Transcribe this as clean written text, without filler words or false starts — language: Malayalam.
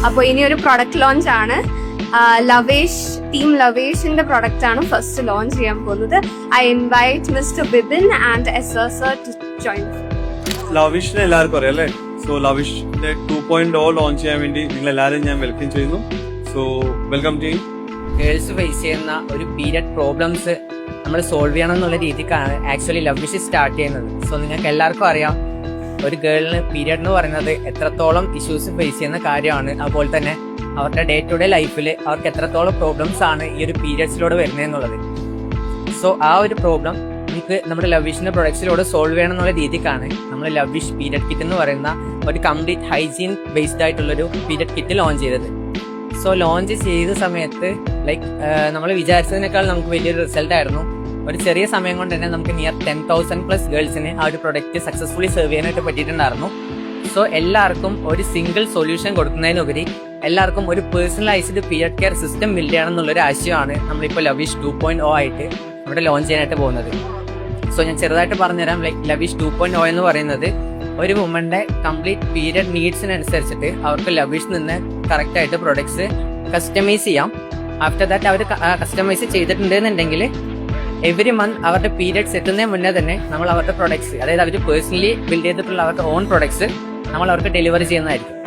അപ്പോൾ ഇനി ഒരു പ്രൊഡക്റ്റ് ലോഞ്ച് ആണ്. ലവേഷ് ടീം ലവേഷിന്റെ പ്രൊഡക്റ്റ് ആണ് ഫസ്റ്റ് ലോഞ്ച് ചെയ്യാൻ പോകുന്നത്. I invite mister Bibin and S sir to join. ലവിഷിനെ എല്ലാവർക്കും അറിയാം അല്ലേ? സോ ലവിഷിന്റെ 2.0 ലോഞ്ച് ചെയ്യാൻ വേണ്ടി നിങ്ങൾ എല്ലാവരും ഞാൻ വെൽക്കം ചെയ്യുന്നു. So welcome team. Girls face ചെയ്യുന്ന ഒരു പീരിയഡ് പ്രോബ്ലംസ് നമ്മൾ സോൾവ് ചെയ്യണം എന്നുള്ള രീതിക്കാണ് ആക്ച്വലി ലവിഷ് സ്റ്റാർട്ട് ചെയ്യുന്നത്. സോ നിങ്ങൾക്ക് എല്ലാവർക്കും അറിയാം ഒരു ഗേളിന് പീരിയഡ് എന്ന് പറയുന്നത് എത്രത്തോളം ഇഷ്യൂസ് ഫേസ് ചെയ്യുന്ന കാര്യമാണ്. അതുപോലെ തന്നെ അവരുടെ ഡേ ടു ഡേ ലൈഫിൽ അവർക്ക് എത്രത്തോളം പ്രോബ്ലംസ് ആണ് ഈ ഒരു പീരിയഡ്സിലൂടെ വരുന്നതെന്നുള്ളത്. സോ ആ ഒരു പ്രോബ്ലം നമുക്ക് നമ്മുടെ ലവിഷിന്റെ പ്രൊഡക്ട്സിലൂടെ സോൾവ് ചെയ്യണം എന്നുള്ള രീതിക്കാണ് നമ്മൾ ലവിഷ് പീരിയഡ് കിറ്റ് എന്ന് പറയുന്ന ഒരു കംപ്ലീറ്റ് ഹൈജീൻ ബേസ്ഡ് ആയിട്ടുള്ളൊരു പീരിയഡ് കിറ്റ് ലോഞ്ച് ചെയ്തത്. സോ ലോഞ്ച് ചെയ്ത സമയത്ത് നമ്മൾ വിചാരിച്ചതിനേക്കാൾ നമുക്ക് വലിയൊരു റിസൾട്ട് ആയിരുന്നു. ഒരു ചെറിയ സമയം കൊണ്ട് തന്നെ നമുക്ക് നിയർ 10,000+ ഗേൾസിന് ആ ഒരു പ്രൊഡക്റ്റ് സക്സസ്ഫുള്ളി സെർവ് ചെയ്യാനായിട്ട് പറ്റിയിട്ടുണ്ടായിരുന്നു. സോ എല്ലാവർക്കും ഒരു സിംഗിൾ സൊല്യൂഷൻ കൊടുക്കുന്നതിനുപരി എല്ലാവർക്കും ഒരു personalised period care system build ചെയ്യണം എന്നുള്ളൊരു ആശയമാണ് നമ്മളിപ്പോൾ ലവിഷ് 2.0 ആയിട്ട് ഇവിടെ ലോഞ്ച് ചെയ്യാനായിട്ട് പോകുന്നത്. സോ ഞാൻ ചെറുതായിട്ട് പറഞ്ഞുതരാം. ലവിഷ് 2.0 എന്ന് പറയുന്നത് ഒരു വുമന്റെ കംപ്ലീറ്റ് പീരിയഡ് നീഡ്സിനനുസരിച്ചിട്ട് അവർക്ക് ലവിഷ് നിന്ന് കറക്റ്റ് ആയിട്ട് പ്രൊഡക്ട്സ് കസ്റ്റമൈസ് ചെയ്യാം. ആഫ്റ്റർ ദാറ്റ് അവർ കസ്റ്റമൈസ് ചെയ്തിട്ടുണ്ടെന്നുണ്ടെങ്കിൽ എവറി മന്ത് അവരുടെ പീരിയഡ്സ് എത്തുന്നതിന് മുന്നേ തന്നെ നമ്മൾ അവരുടെ പ്രൊഡക്ട്സ്, അതായത് അവർ പേഴ്സണലി ബിൽഡ് ചെയ്തിട്ടുള്ള അവരുടെ ഓൺ പ്രൊഡക്ട്സ് നമ്മൾ അവർക്ക് ഡെലിവറി ചെയ്യുന്നതായിരിക്കും.